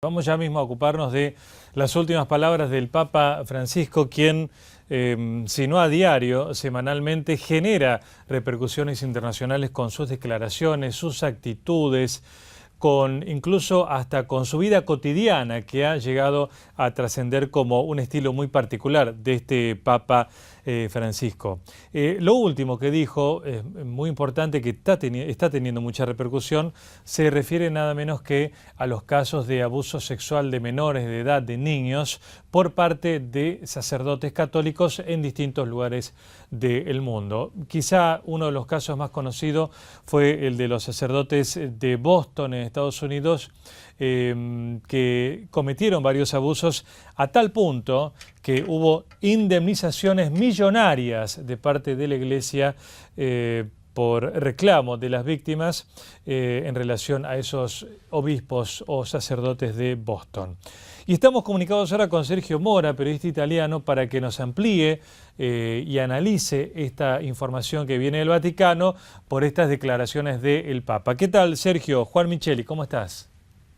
Vamos ya mismo a ocuparnos de las últimas palabras del Papa Francisco, quien, si no a diario, semanalmente genera repercusiones internacionales con sus declaraciones, sus actitudes, incluso hasta con su vida cotidiana, que ha llegado a trascender como un estilo muy particular de este Papa Francisco. Lo último que dijo, muy importante, que está teniendo mucha repercusión, se refiere nada menos que a los casos de abuso sexual de menores de edad, de niños, por parte de sacerdotes católicos en distintos lugares del mundo. Quizá uno de los casos más conocidos fue el de los sacerdotes de Boston, en Estados Unidos, que cometieron varios abusos a tal punto que hubo indemnizaciones millonarias de parte de la Iglesia por reclamo de las víctimas en relación a esos obispos o sacerdotes de Boston. Y estamos comunicados ahora con Sergio Mora, periodista italiano, para que nos amplíe y analice esta información que viene del Vaticano por estas declaraciones del Papa. ¿Qué tal, Sergio? Juan Micheli, ¿cómo estás?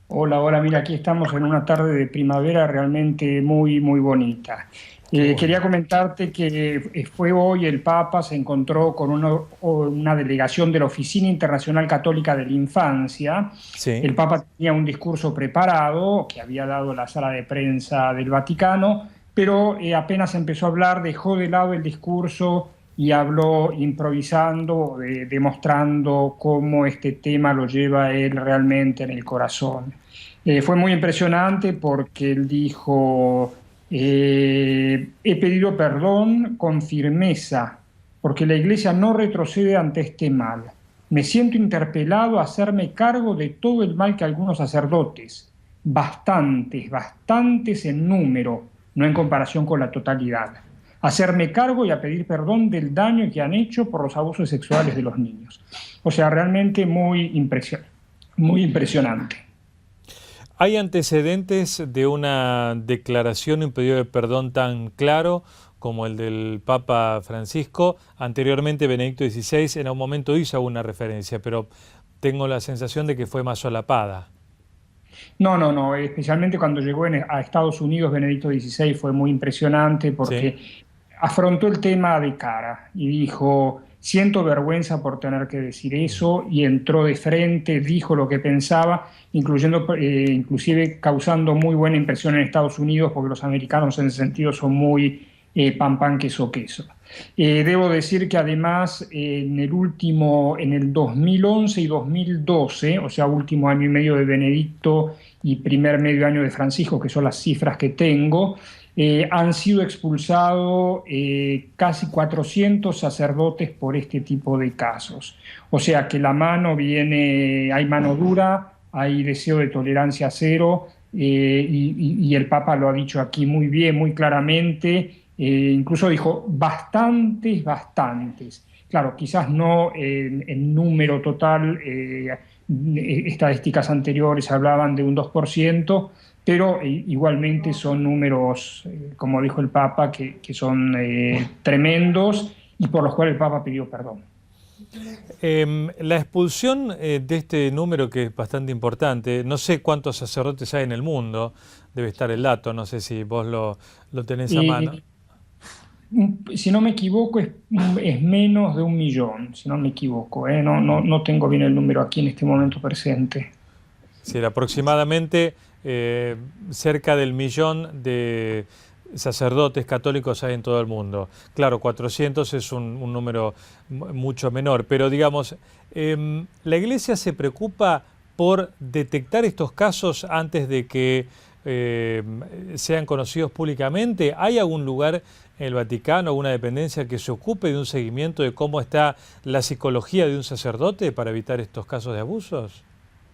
Hola, hola, mira, aquí estamos en una tarde de primavera realmente muy, muy bonita. Quería comentarte que fue hoy el Papa, se encontró con una delegación de la Oficina Internacional Católica de la Infancia. Sí. El Papa tenía un discurso preparado que había dado la sala de prensa del Vaticano, pero apenas empezó a hablar, dejó de lado el discurso y habló improvisando, demostrando cómo este tema lo lleva él realmente en el corazón. Fue muy impresionante porque él dijo, he pedido perdón con firmeza, porque la Iglesia no retrocede ante este mal. Me siento interpelado a hacerme cargo de todo el mal que algunos sacerdotes, bastantes en número, no en comparación con la totalidad, hacerme cargo y a pedir perdón del daño que han hecho por los abusos sexuales de los niños. O sea, realmente muy impresionante. ¿Hay antecedentes de una declaración y un pedido de perdón tan claro como el del Papa Francisco? Anteriormente Benedicto XVI en un momento hizo alguna referencia, pero tengo la sensación de que fue más solapada. No, especialmente cuando llegó a Estados Unidos, Benedicto XVI fue muy impresionante porque Sí. afrontó el tema de cara y dijo, siento vergüenza por tener que decir eso, y entró de frente, dijo lo que pensaba, inclusive causando muy buena impresión en Estados Unidos, porque los americanos en ese sentido son muy pan, queso, queso. Debo decir que además en el 2011 y 2012, o sea, último año y medio de Benedicto y primer medio año de Francisco, que son las cifras que tengo, han sido expulsados casi 400 sacerdotes por este tipo de casos. O sea que hay mano dura, hay deseo de tolerancia cero, y el Papa lo ha dicho aquí muy bien, muy claramente. Incluso dijo bastantes. Claro, quizás no en número total, estadísticas anteriores hablaban de un 2%, pero igualmente son números, como dijo el Papa, que son tremendos y por los cuales el Papa pidió perdón. La expulsión de este número, que es bastante importante, no sé cuántos sacerdotes hay en el mundo, debe estar el dato, no sé si vos lo tenés a mano. Si no me equivoco, es menos de 1.000.000, si no me equivoco. No tengo bien el número aquí en este momento presente. Sí, aproximadamente cerca del 1.000.000 de sacerdotes católicos hay en todo el mundo. Claro, 400 es un número mucho menor, pero digamos, la Iglesia se preocupa por detectar estos casos antes de que sean conocidos públicamente. ¿Hay algún lugar en el Vaticano, alguna dependencia que se ocupe de un seguimiento de cómo está la psicología de un sacerdote para evitar estos casos de abusos?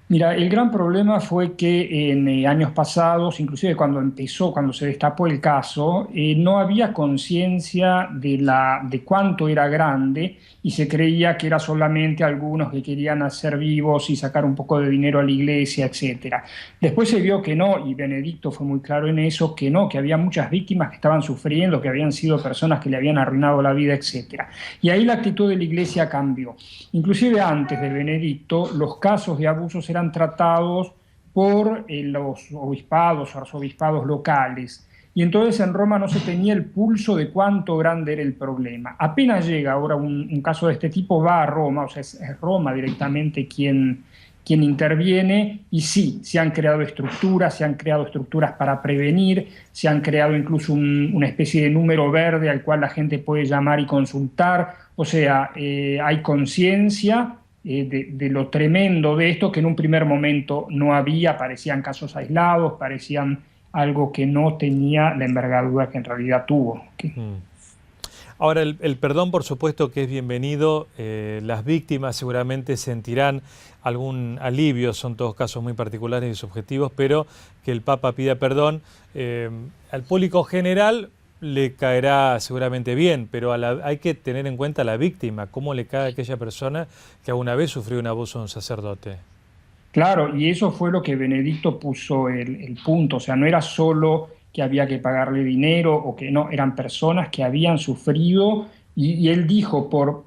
Mira, el gran problema fue que en años pasados, inclusive cuando se destapó el caso, no había conciencia de cuánto era grande, y se creía que era solamente algunos que querían hacer vivos y sacar un poco de dinero a la iglesia, etcétera. Después se vio que no, y Benedicto fue muy claro en eso, que no, que había muchas víctimas que estaban sufriendo, que habían sido personas que le habían arruinado la vida, etcétera. Y ahí la actitud de la iglesia cambió. Inclusive antes de Benedicto, los casos de abusos eran tratados por los obispados o arzobispados locales. Y entonces en Roma no se tenía el pulso de cuánto grande era el problema. Apenas llega ahora un caso de este tipo, va a Roma, o sea, es Roma directamente quien interviene, y sí, se han creado estructuras para prevenir, se han creado incluso una especie de número verde al cual la gente puede llamar y consultar, o sea, hay conciencia de lo tremendo de esto que en un primer momento no había, parecían casos aislados, parecían algo que no tenía la envergadura que en realidad tuvo. Mm. Ahora, el perdón, por supuesto que es bienvenido. Las víctimas seguramente sentirán algún alivio, son todos casos muy particulares y subjetivos, pero que el Papa pida perdón, al público general le caerá seguramente bien, pero hay que tener en cuenta a la víctima, cómo le cae a aquella persona que alguna vez sufrió un abuso de un sacerdote. Claro, y eso fue lo que Benedicto puso el punto, o sea, no era solo que había que pagarle dinero o que no, eran personas que habían sufrido y él dijo por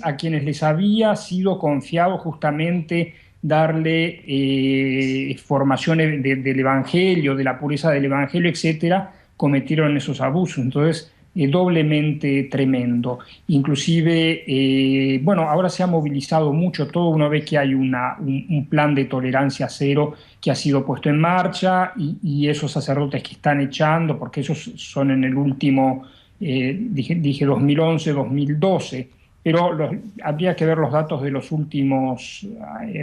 a quienes les había sido confiado justamente darle formación del Evangelio, de la pureza del Evangelio, etcétera, cometieron esos abusos. Entonces, doblemente tremendo. Inclusive, bueno, ahora se ha movilizado mucho todo, uno ve que hay un plan de tolerancia cero que ha sido puesto en marcha y esos sacerdotes que están echando, porque esos son en el último, dije 2011, 2012, pero habría que ver los datos de los últimos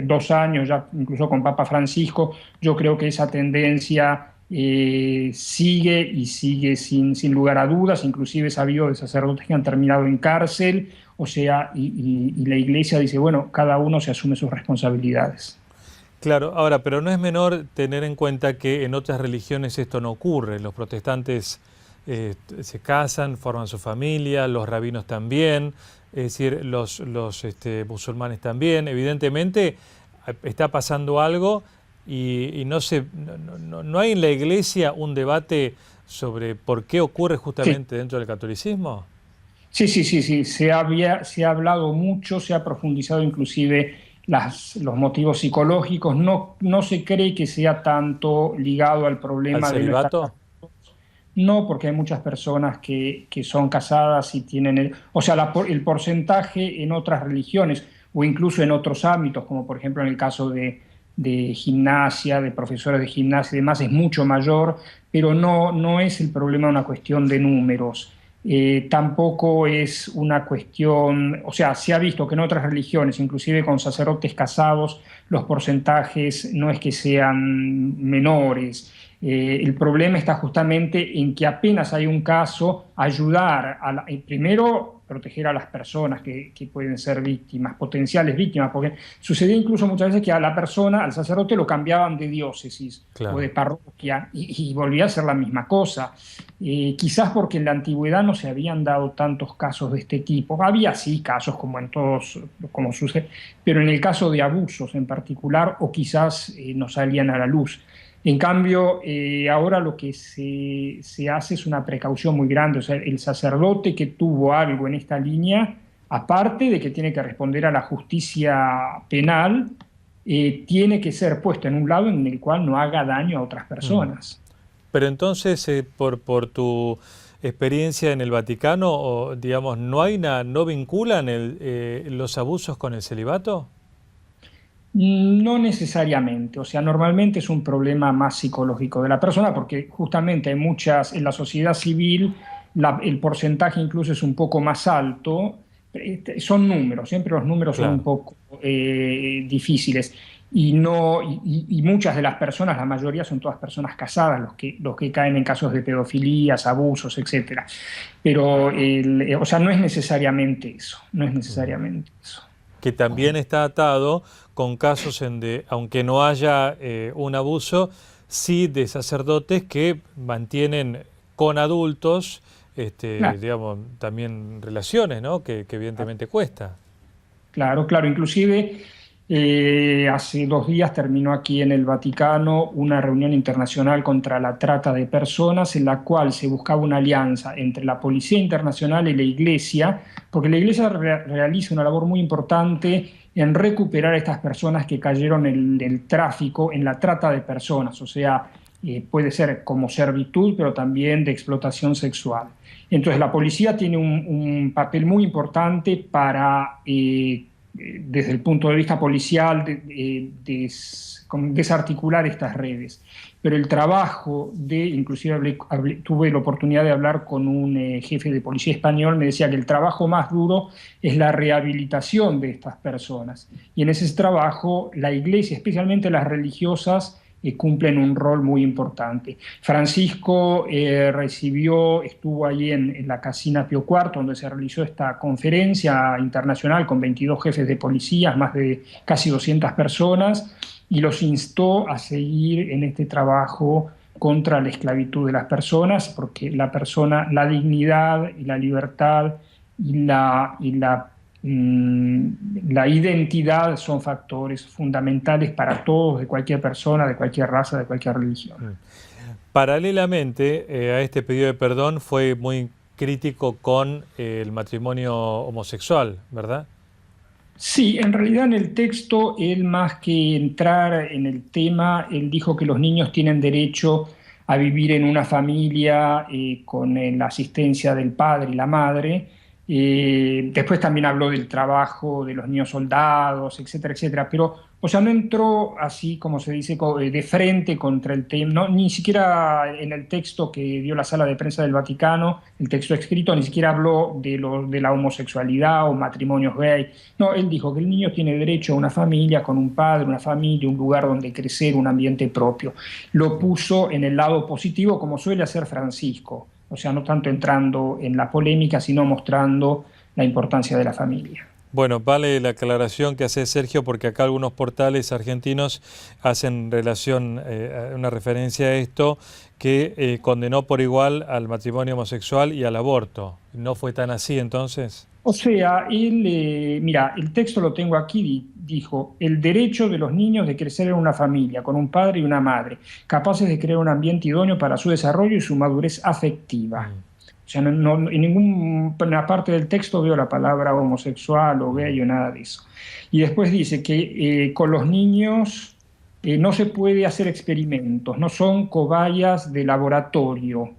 2 años, ya incluso con Papa Francisco, yo creo que esa tendencia sigue y sigue sin lugar a dudas, inclusive he sabido de sacerdotes que han terminado en cárcel, o sea, y la Iglesia dice, bueno, cada uno se asume sus responsabilidades. Claro, ahora, pero no es menor tener en cuenta que en otras religiones esto no ocurre. Los protestantes se casan, forman su familia, los rabinos también, es decir, los musulmanes también. Evidentemente está pasando algo y no hay en la Iglesia un debate sobre por qué ocurre Sí, justamente dentro del catolicismo. sí, se ha hablado mucho, se ha profundizado inclusive los motivos psicológicos, no se cree que sea tanto ligado al ¿Al problema de no estar. celibato? No, porque hay muchas personas que son casadas y tienen o sea, el porcentaje en otras religiones o incluso en otros ámbitos, como por ejemplo en el caso de gimnasia, de profesores de gimnasia y demás, es mucho mayor, pero no es el problema una cuestión de números. Tampoco es una cuestión, o sea, se ha visto que en otras religiones, inclusive con sacerdotes casados, los porcentajes no es que sean menores. El problema está justamente en que apenas hay un caso, ayudar primero proteger a las personas que pueden ser víctimas, potenciales víctimas, porque sucedía incluso muchas veces que a la persona, al sacerdote, lo cambiaban de diócesis o de Claro. parroquia y volvía a ser la misma cosa. Quizás porque en la antigüedad no se habían dado tantos casos de este tipo. Había sí casos como en todos, como sucede, pero en el caso de abusos en particular, o quizás no salían a la luz. En cambio, ahora lo que se hace es una precaución muy grande. O sea, el sacerdote que tuvo algo en esta línea, aparte de que tiene que responder a la justicia penal, tiene que ser puesto en un lado en el cual no haga daño a otras Mm. personas. Pero entonces, por tu experiencia en el Vaticano, digamos, no vinculan los abusos con el celibato. No necesariamente, o sea, normalmente es un problema más psicológico de la persona porque justamente hay muchas, en la sociedad civil el porcentaje incluso es un poco más alto, son números, siempre los números son un Claro. poco difíciles y, no, y muchas de las personas, la mayoría son todas personas casadas, los que caen en casos de pedofilías, abusos, etcétera. Pero, o sea, no es necesariamente eso, no es Mm. necesariamente eso. Que también está atado con casos aunque no haya un abuso, sí de sacerdotes que mantienen con adultos, Claro. digamos, también relaciones, ¿no? Que evidentemente cuesta. Claro, claro, inclusive, Hace 2 días terminó aquí en el Vaticano una reunión internacional contra la trata de personas en la cual se buscaba una alianza entre la Policía Internacional y la Iglesia, porque la Iglesia realiza una labor muy importante en recuperar a estas personas que cayeron en el tráfico, en la trata de personas, o sea, puede ser como servitud, pero también de explotación sexual. Entonces la policía tiene un papel muy importante para desde el punto de vista policial, desarticular estas redes. Pero el trabajo inclusive tuve la oportunidad de hablar con un jefe de policía español, me decía que el trabajo más duro es la rehabilitación de estas personas. Y en ese trabajo la iglesia, especialmente las religiosas, cumplen un rol muy importante. Francisco estuvo allí en la Casina Pío IV, donde se realizó esta conferencia internacional con 22 jefes de policías, más de casi 200 personas, y los instó a seguir en este trabajo contra la esclavitud de las personas, porque la dignidad y la libertad la identidad son factores fundamentales para todos, de cualquier persona, de cualquier raza, de cualquier religión. Paralelamente a este pedido de perdón fue muy crítico con el matrimonio homosexual, ¿verdad? Sí, en realidad en el texto, él más que entrar en el tema, él dijo que los niños tienen derecho a vivir en una familia con la asistencia del padre y la madre. Después también habló del trabajo de los niños soldados, etcétera, etcétera. Pero, o sea, no entró así, como se dice, de frente contra el tema, no, ni siquiera en el texto que dio la Sala de Prensa del Vaticano, el texto escrito, ni siquiera habló de la homosexualidad o matrimonios gay. No, él dijo que el niño tiene derecho a una familia, con un padre, una familia, un lugar donde crecer, un ambiente propio. Lo puso en el lado positivo, como suele hacer Francisco. O sea, no tanto entrando en la polémica, sino mostrando la importancia de la familia. Bueno, vale la aclaración que hace Sergio, porque acá algunos portales argentinos hacen una referencia a esto, que condenó por igual al matrimonio homosexual y al aborto. ¿No fue tan así entonces? O sea, mira, el texto lo tengo aquí, dijo, el derecho de los niños de crecer en una familia, con un padre y una madre, capaces de crear un ambiente idóneo para su desarrollo y su madurez afectiva. O sea, en ninguna parte del texto veo la palabra homosexual o gay o nada de eso. Y después dice que con los niños no se puede hacer experimentos, no son cobayas de laboratorio,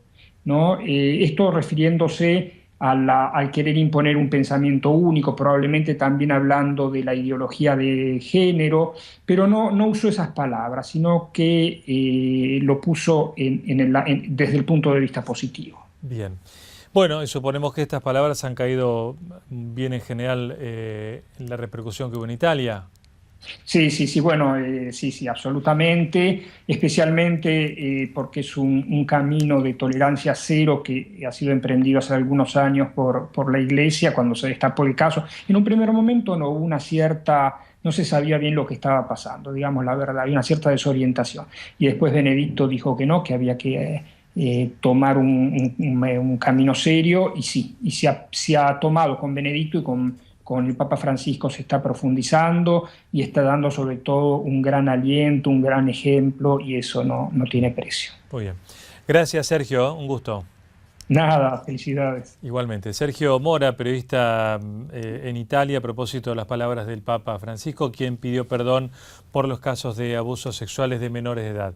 ¿no? Esto refiriéndose al querer imponer un pensamiento único, probablemente también hablando de la ideología de género, pero no usó esas palabras, sino que lo puso desde el punto de vista positivo. Bien. Bueno, y suponemos que estas palabras han caído bien en general en la repercusión que hubo en Italia. Sí, sí, sí, bueno, sí, sí, absolutamente, especialmente porque es un camino de tolerancia cero que ha sido emprendido hace algunos años por la Iglesia cuando se destapó el caso. En un primer momento no hubo no se sabía bien lo que estaba pasando, digamos la verdad, había una cierta desorientación. Y después Benedicto dijo que no, que había que tomar un camino serio, y sí, y se ha tomado con Benedicto y con el Papa Francisco se está profundizando y está dando sobre todo un gran aliento, un gran ejemplo, y eso no tiene precio. Muy bien. Gracias, Sergio. Un gusto. Nada, felicidades. Igualmente. Sergio Mora, periodista en Italia, a propósito de las palabras del Papa Francisco, quien pidió perdón por los casos de abusos sexuales de menores de edad.